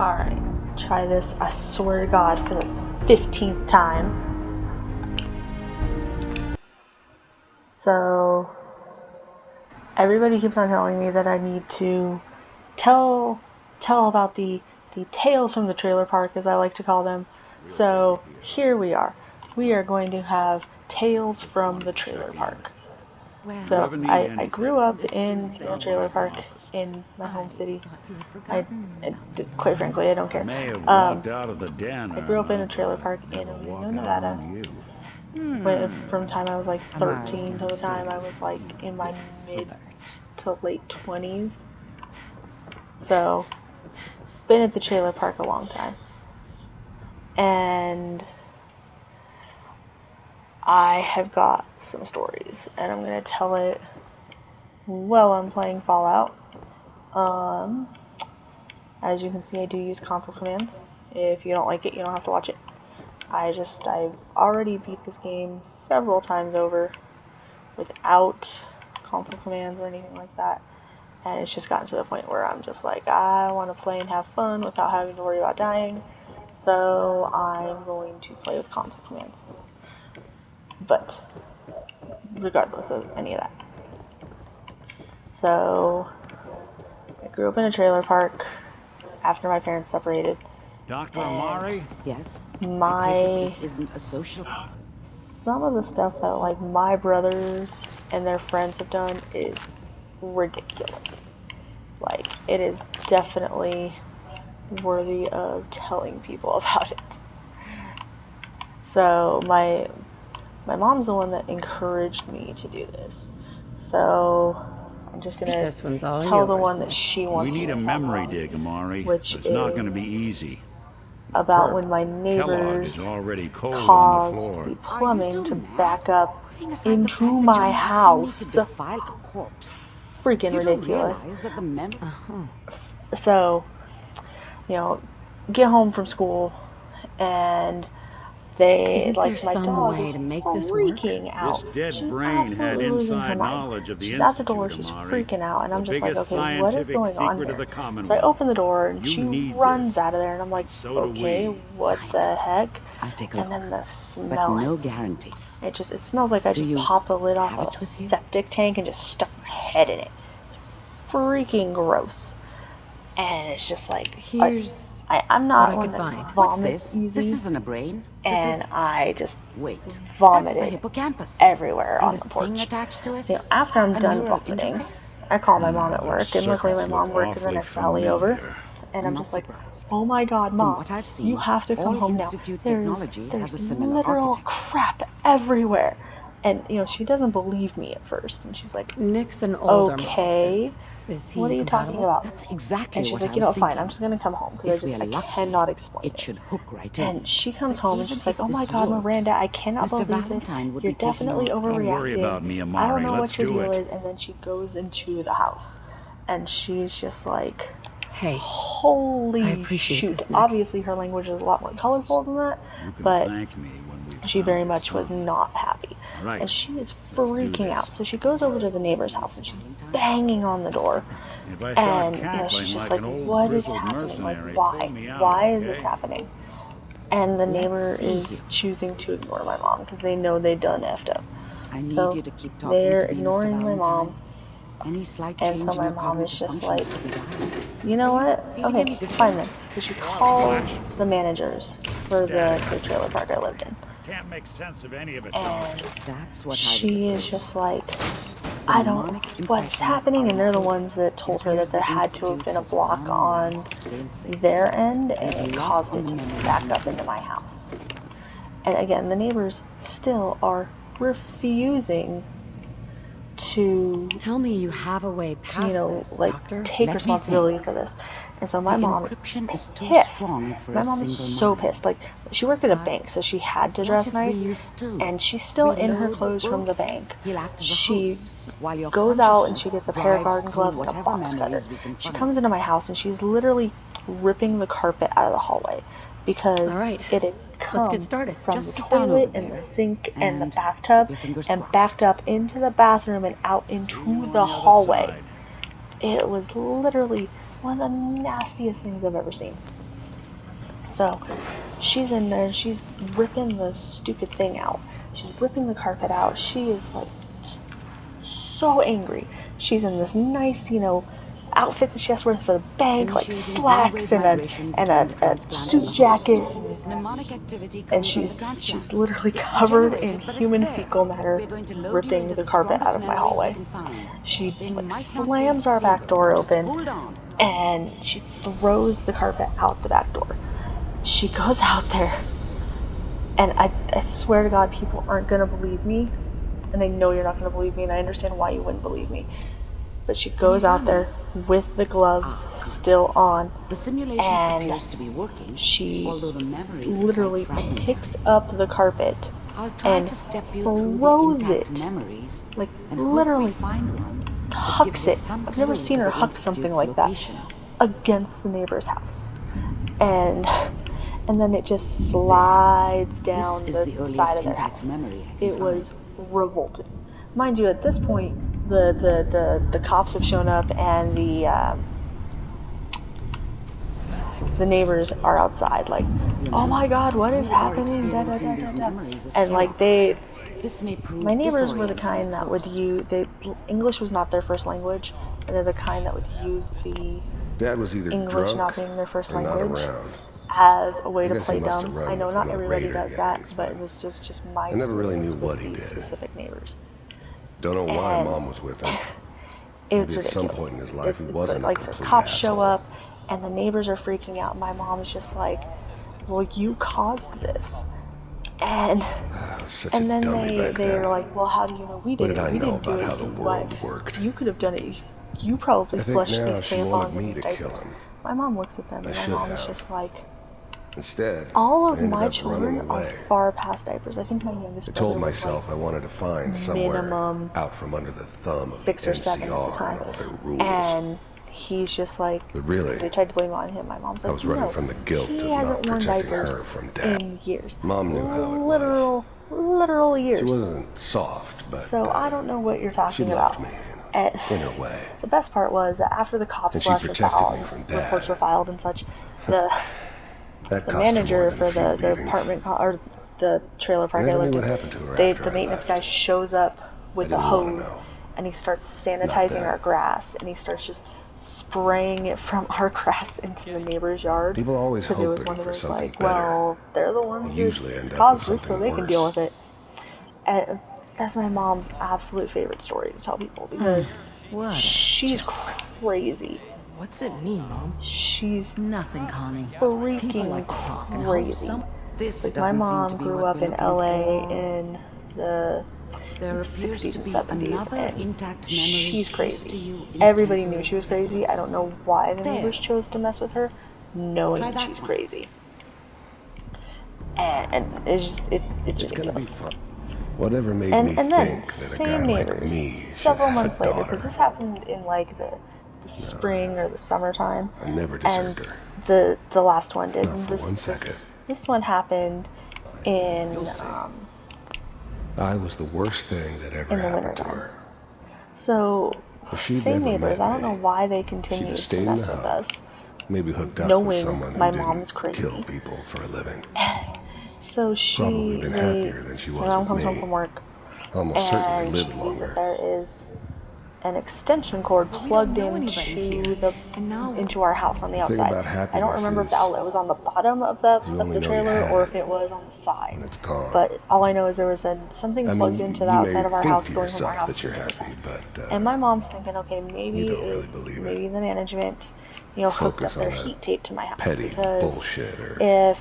Alright, try this, I swear to God, for the 15th time. So, everybody keeps on telling me that I need to tell about the tales from the trailer park, as I like to call them. So, here we are. We are going to have tales from the trailer park. So, I grew up in a trailer park in my home city. Quite frankly, I don't care. May have walked out of the den. I grew up in a trailer park in never walk Reno, out Nevada. on you. From the time I was like 13 to the time I was like in my mid to late 20s. So, been at the trailer park a long time. And I have got some stories, and I'm going to tell it while I'm playing Fallout. As you can see, I do use console commands. If you don't like it, you don't have to watch it. I've already beat this game several times over without console commands or anything like that. And it's just gotten to the point where I'm just like, I want to play and have fun without having to worry about dying. So I'm going to play with console commands. But regardless of any of that. So I grew up in a trailer park after my parents separated. Dr. Amari? Yes. This isn't a social. Some of the stuff that like my brothers and their friends have done is ridiculous. Like, it is definitely worthy of telling people about it. So my mom's the one that encouraged me to do this. So I'm just gonna tell the one that she wants. We need a memory dig, Amari. Which it's not gonna be easy. About when my neighbors caused the plumbing to back up into my house. Freaking ridiculous. So, get home from school and they my dog is freaking out. This dead brain had inside knowledge of the She's at the door, she's freaking out, and I'm just like, okay, what is going on here? So I open the door and she runs out of there, and I'm like, okay, what the heck? And then the smell. But no guarantees. It smells like I just popped the lid off a septic tank and just stuck my head in it. It's freaking gross. And it's just like, I'm not one that vomits easy. This isn't a brain. And I just vomited everywhere on the porch. So after I'm done vomiting, I call my mom at work, and luckily my mom works in the next alley over. And I'm just like, oh my God, Mom, you have to come home now. There's literal crap everywhere. And, she doesn't believe me at first. And she's like, Nick's an older okay. What are you talking about? That's exactly what I was thinking. Fine, I'm just gonna come home because I cannot explain it. Should hook right in. And she comes home and she's like, "Oh my God, Miranda, I cannot believe this. You're definitely overreacting. Don't worry about me, Amari. I don't know Let's what your deal do it." is." And then she goes into the house, and she's just like, "Hey, holy shoot!" Obviously, her language is a lot more colorful than that, but she very much was not happy. Right. And she is freaking out. So she goes over to the neighbor's house and she's banging on the door. And she's just like, what is happening? Like, why? Why is this happening? And the neighbor is choosing to ignore my mom because they know they've done effed up. So they're ignoring my mom. And so my mom is just like, you know what? Okay, fine then. So she calls the managers for the trailer park I lived in. Can't make sense of any of it. And she is just like, I don't know what's happening, and they're the ones that told her that there had to have been a block on their end, and it caused it to back up into my house. And again, the neighbors still are refusing to tell me you have a way past this, Doctor. Take responsibility for this. And so my mom is pissed. My mom is so pissed. Like, she worked at a bank, so she had to dress nice, and she's still in her clothes from the bank. She goes out and she gets a pair of garden gloves and a box cutter. She comes into my house and she's literally ripping the carpet out of the hallway because it had come from the toilet and the sink and the bathtub and backed up into the bathroom and out into the hallway. It was literally one of the nastiest things I've ever seen. So she's in there, she's ripping the stupid thing out. She's ripping the carpet out. She is like so angry. She's in this nice, outfit that she has to wear for the bank, like slacks and a suit jacket. And she's literally covered in human fecal matter, ripping the carpet out of my hallway. She like slams our back door open, and she throws the carpet out the back door. She goes out there, and I swear to God, people aren't gonna believe me, and I know you're not gonna believe me, and I understand why you wouldn't believe me. But she goes out there with the gloves still on, and she literally picks up the carpet and throws it, like literally hucks it. I've never seen her huck something like that against the neighbor's house, and then it just slides down the side of their house. It was revolting. Mind you, at this point, the cops have shown up, and the neighbors are outside, like, oh my God, what is happening? Da, da, da, da, da. And like my neighbors were the kind that would English was not their first language, and they're the kind that would use the Dad was either English drunk not being their first or language not around. as a way I to guess play he must have dumb. run I know with not one of the everybody Raider does that, gangs, but but it was just my I never really knew experience what with he these did. specific neighbors. Don't know why And Mom was with him. It's Maybe at some ridiculous. point in his life he wasn't like a the complete cops asshole. show up, and the neighbors are freaking out. My mom's just like, well, you caused this. And I was such and a then dummy back they're then. like, well, how do you know we What did did it? I We know didn't do about it. how the world worked? You could have done it. You probably I think flushed now these she tampons wanted in me these to kill diapers. him. My mom looks at them, I and my should mom is have. just like, Instead, all I of ended my up running children are away. far past diapers. I think my youngest I brother told was myself like I wanted to find somewhere minimum out from under the thumb of the 6 or 7 at the NCR time. and all their rules. And he's just like, But really, they tried to blame it on him. My mom's like, I was running no, from the guilt he of not hasn't worn protecting diapers her from Dad. in years. Mom knew how it was. Literal years. She wasn't soft, but So I don't know what you're she talking loved about. me And in her way. the best part was that after the cops And she left the protected file, me from Dad. reports were filed and such, the That the cost her manager more than for a few the beatings. apartment or the trailer I park I never lived knew in, what happened to her the after I maintenance left. guy shows up with I the didn't wanna hose, know. and he starts Not sanitizing then. our grass, and he starts just spraying it from our grass into the neighbor's yard. People always Because it was hoping one of for those something like, better. well, they're the ones They usually end who up caused with this, so something they can deal worse. with it. And that's my mom's absolute favorite story to tell people, because What? she's crazy. What's it mean, Mom? She's Nothing, Connie. People freaking like to talk and hope crazy. some. This Like, my doesn't seem mom to be grew what up we're in looking LA for. in the There appears 60s to and be 70s, another and intact memory she's close to crazy. you in Everybody knew temporary she was crazy. I don't know semblance. why the There. neighbors chose to mess with her, knowing Try that that she's one. crazy. And it's just, it's It's gonna be ridiculous. fun. Whatever made And me then, think that a same guy like neighbors, me should several have a months later, because daughter. this happened in like the spring or the summertime, I never and deserved her. the last one did. Not And for 1 second. This one happened in I was the worst thing that ever in the happened to wintertime. her. So If she'd same never neighbors. met I don't know me, why they she'd continued have to stayed in mess the with hut. us, Maybe hooked up knowing with someone who my mom's didn't crazy. kill people for a living. So Probably been they, happier than she was my mom with comes me. home from work, Almost certainly and lived she sees longer. that there is an extension cord plugged into our house on the The thing outside. about I don't happiness remember if the is outlet was on the bottom of the you only know you trailer had or it if it was on the side. when it's gone. But all I know is there was something I plugged mean, into you the may outside of our think house to going from our yourself house that to you're the neighbor's happy, house. but And my mom's thinking, okay, maybe you don't really believe maybe it. the management, hooked up Focus their on that heat tape to my house, petty because bullshit or if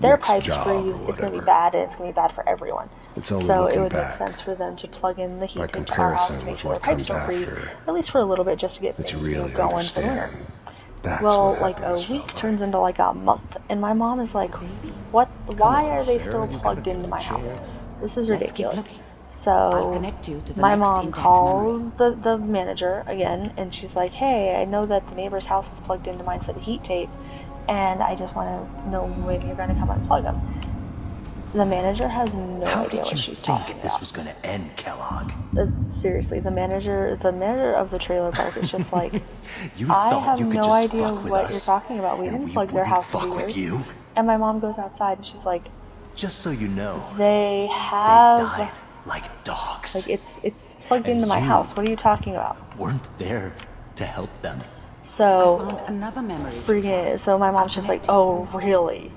their next pipes job freeze, or it's gonna be whatever. bad, and it's gonna be bad for everyone. It's only So it looking would make back. sense for them to plug in the heat By tape to our house to comparison make with sure their what pipes comes don't freeze, after, at least for a little bit, just to get that you things really going for the winter. understand. That's Well, what like a happiness week felt turns like. into like a month, and my mom is like, "What? Why are they still plugged into my house? This is Let's keep ridiculous." looking. I'll So connect you to the my next mom intact calls the manager again, and she's like, "Hey, I know that the neighbor's house is plugged into mine for the heat tape, and I just want to know when you're going to come unplug them." The manager has no How idea did what you she's think talking this about. was gonna end, Kellogg? Seriously, the manager of the trailer park is just like, You I thought have you could no just idea fuck with what us, you're talking about. We and didn't we plug their wouldn't house fuck into with yours. you? And my mom goes outside and she's like, just so you know, they they have died like dogs. like it's plugged And into my you house. What are you talking about? weren't there to help them. So Found another memory. freaking, so my mom's just like, oh really?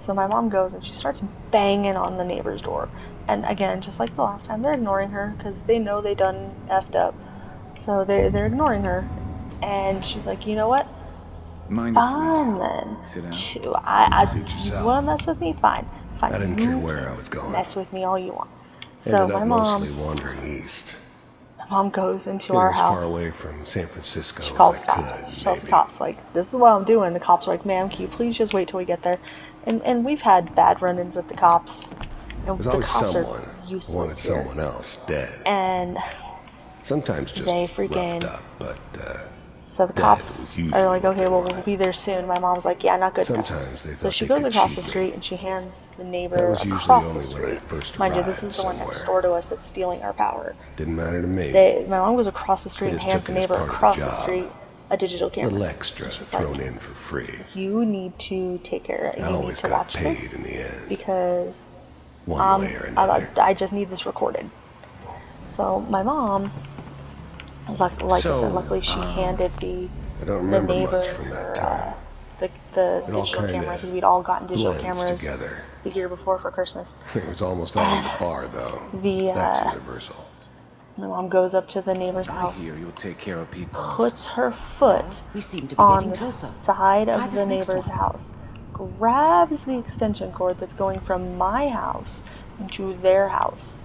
So my mom goes and she starts banging on the neighbor's door. And again, just like the last time, they're ignoring her because they know they done effed up. So they're ignoring her. And she's like, you know what? Mind Fine then. sit down? Suit Suit you yourself. wanna mess with me? Fine. Fine. I didn't You care where I was going. mess with me all you want. So Ended my up mom mostly wandering east. goes into Getting our as house. far away from San Francisco She as calls I the cops. could, She tells the maybe. cops, like, this is what I'm doing. The cops are like, ma'am, can you please just wait till we get there? And we've had bad run-ins with the cops. And There's the always cops someone are who useless wanted here. someone else dead. And Sometimes just they freaking- roughed up, but so the dead cops was usually are like, what okay, they well, we'll wanted. be there soon. My mom's like, yeah, not good enough. Sometimes they So thought she they goes could across the cheat me. street and she hands the neighbor That was usually across the only when I street. first Mind you, this arrived is the one next somewhere. door to us that's stealing our power. Didn't matter to me. My mom goes across the street They and just hands took the it as neighbor part of the across the job. street a digital camera. Little extra She's thrown like, in for free. you need to take care of it. I You need always to got watch paid this in the end, because one way or another. I just need this recorded. So my mom, like I said, luckily she handed I don't the remember neighbor much from that time. the It all digital camera kinda because we'd all gotten digital blends cameras together. the year before for Christmas. It was almost always a bar, though. That's universal. My mom goes up to the neighbor's house, Here, you'll take care of people. puts her foot We seem to be on getting the closer. side Try of this the next neighbor's one. house, grabs the extension cord that's going from my house into their house,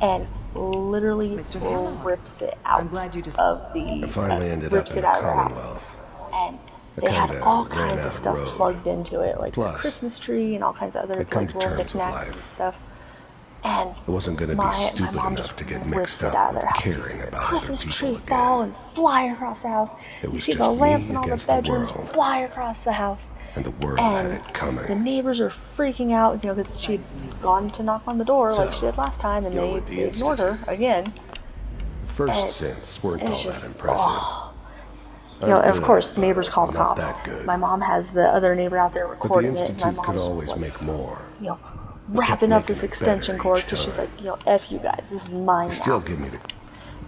and literally Mr. Hillard, rips it out I'm glad you just- of the. I finally ended rips up in it a out of their house. Commonwealth. And I they had kinda all ran kinds out of of stuff road. plugged into it, like the Plus, Christmas tree and all kinds of other I'd come like to little terms with knickknacks and life. stuff. And I wasn't going to my be stupid mom enough just to get rips mixed it up out of with their house. caring about other Christmas people trees fall again. and fly across the house. It You was see the just lamps me in all the against the bedrooms world. fly across the house. And the world had And it the coming. neighbors are freaking out, you know, because she'd gone to knock on the door like So, she did last time, and you're they with the ignored her Institute. again. The first And synths weren't it's all just- that impressive. You know, and of good, course, but neighbors call the not cops. that good. My mom has the other neighbor out there But the recording it, and my Institute mom's could always like, make more. you know, They kept wrapping up making this it extension better cord each because she's time. like, you know, F you guys, this is mine You now. still give me the...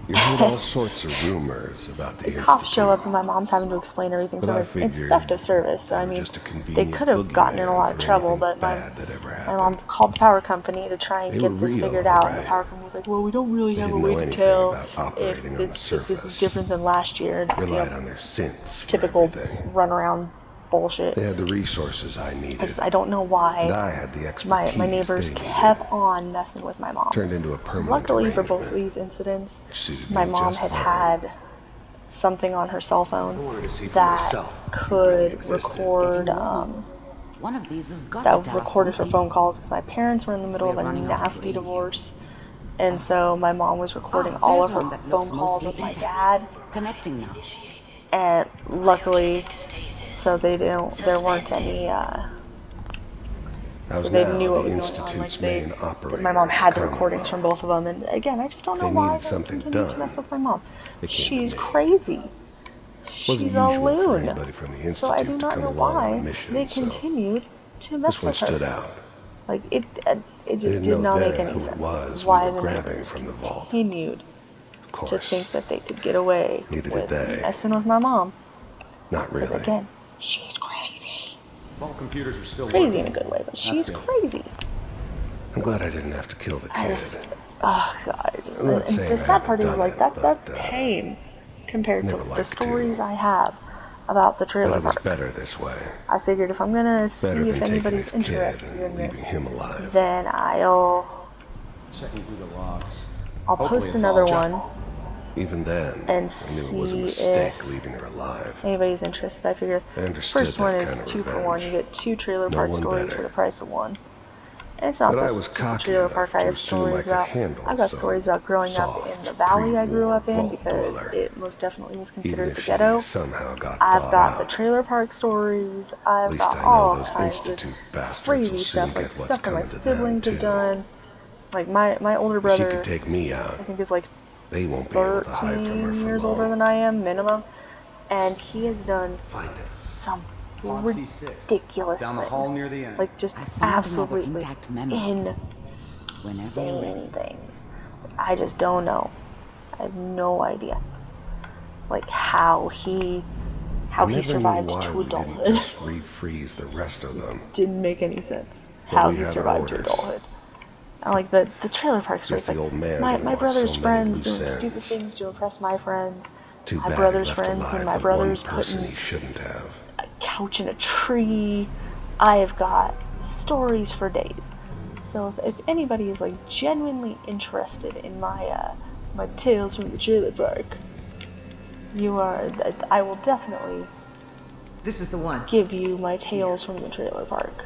You heard all sorts of rumors about the The Institute. cops show up and my mom's having to explain everything But to I her. It's figured theft of service. So, I they were mean, just a they convenient could have gotten in a lot of boogeyman for trouble, anything but bad that ever my happened. mom called the power company to try and They get were this real, figured out. And the alright. power company was like, well, we don't really They have a didn't way know to anything tell about if operating on the this is surface. different than last year. And, Relied on their synths for typical everything. runaround bullshit. They had the resources I needed. I don't know why And I had the my expertise neighbors they needed. kept on messing with my mom. Turned into a permanent Luckily for both arrangement, of these incidents, which suited my me mom just had fine. had something on her cell phone wanted to see for that myself if it could really existed. record One of these has got that to tell us recorded her something. phone calls because my parents were in the middle We're of a running out of nasty radio. divorce, and so my mom was recording Ah, all there's of her one that looks phone calls mostly with my intact. dad, Connecting now. and luckily, so there weren't any. I was They now knew what the was going on. Institute's Like main operator. my mom had the in recordings from Commonwealth. both of them, and again, I just don't know They why needed they something continue to done. mess with my mom. They came to She's me. crazy. Wasn't She's a usual for loon. anybody from the So I do Institute to not come know along on a why mission, they so continued to mess this one with her. stood out. Like it I just didn't did know not make then any who sense. it was Why we were the grabbing neighbors from the vault. continued Of to course, think that they could get away Neither did with they. messing with my mom. not Because really. again, she's crazy. All computers are still Crazy working. in a good way, but she's good. crazy. I'm glad I didn't have to kill the kid. Oh god. I'm not And saying the I sad part haven't is done like it, that's but, tame compared to never the liked to. stories I have about the But trailer it was park. better this way. I figured if I'm gonna see Better if than taking anybody's his kid interested and in leaving this, him alive. then I'll Checking through the logs. post Hopefully it's another all junk. one. Even then, And I knew it was a see mistake if leaving her alive. anybody's interested. I figure I understood first one that is kind of 2 for 1. revenge. You get 2 trailer No park one stories better. for the price of 1. And it's not But I just was the cocky trailer enough park. to I have assume I stories could about. handle I've got some stories about growing up in soft, the valley I grew pre-war up in vault because dweller. it most definitely was Even considered if the she ghetto. somehow got I've thawed got the out. trailer park stories. At I've least got I know all those kinds Institute of bastards crazy will soon stuff, like get what's stuff that my coming to them, siblings too. have done. Like my older If she brother, could take me out, I think is like they won't be able to hide from her 13 for years older long. than I am, minimum, and he has done Find it. some Pod C6. ridiculous Down the things. hall near the end. Like, just I found another absolutely intact memory. Whenever you're ready. insane things. I just don't know. I have no idea. Like, how he I never knew survived why to we didn't adulthood. just refreeze the rest of them. Didn't make any sense. But How we he had our survived to orders. adulthood. And like the trailer park stories, Guess the like old man my didn't want brother's so many friends loose doing stupid ends. things to impress my friends. Too My bad brother's he left friends alive and my the brother's one person putting he shouldn't have. a couch in a tree. I have got stories for days. So if anybody is like genuinely interested in my my tales from the trailer park, I will definitely This is the one. give you my tales from the trailer park.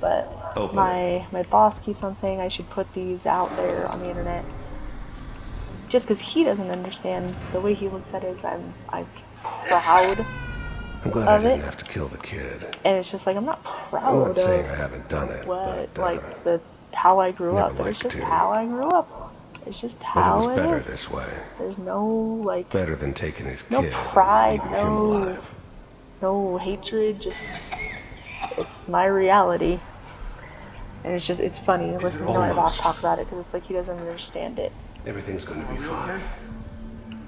But Open my boss keeps on saying I should put these out there on the internet. Just because he doesn't understand, the way he looks at it is I'm proud, I'm glad I of didn't it. have to kill the kid. and it's just like I'm not proud I'm not of saying I haven't done it, what but like how I grew never up. But it's liked just to. how I grew up. It's just but it how was it better is. this way. There's no like Better than taking his no kid pride, and leaving him alive. no hatred. Just it's my reality. And it's funny listening to my boss talk about it because it's like he doesn't understand it. Everything's gonna be fine.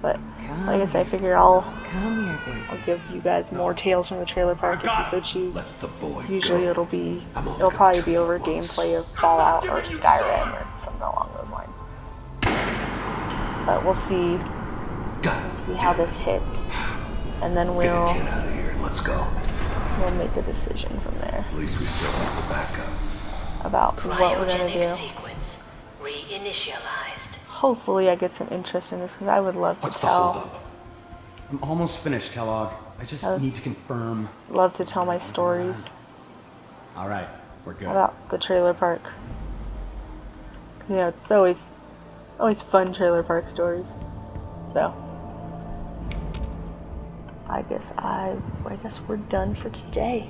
But like I said, I figure I'll Come here, baby. give you guys more tales from the trailer park if you so choose. Let the boy Usually go. it'll probably be over gameplay of Fallout or Skyrim or something along those lines. But we'll see how this hits, and then Get the we'll kid out of here and let's go. make a decision from there At least we still have the backup. about what we're gonna do. Sequence reinitialized. Hopefully, I get some interest in this because I would love to What's the tell. holdup? I'm almost finished, Kellogg. I just need to confirm. Love to tell my stories All right, we're good. about the trailer park. You know, it's always fun trailer park stories. So I guess we're done for today.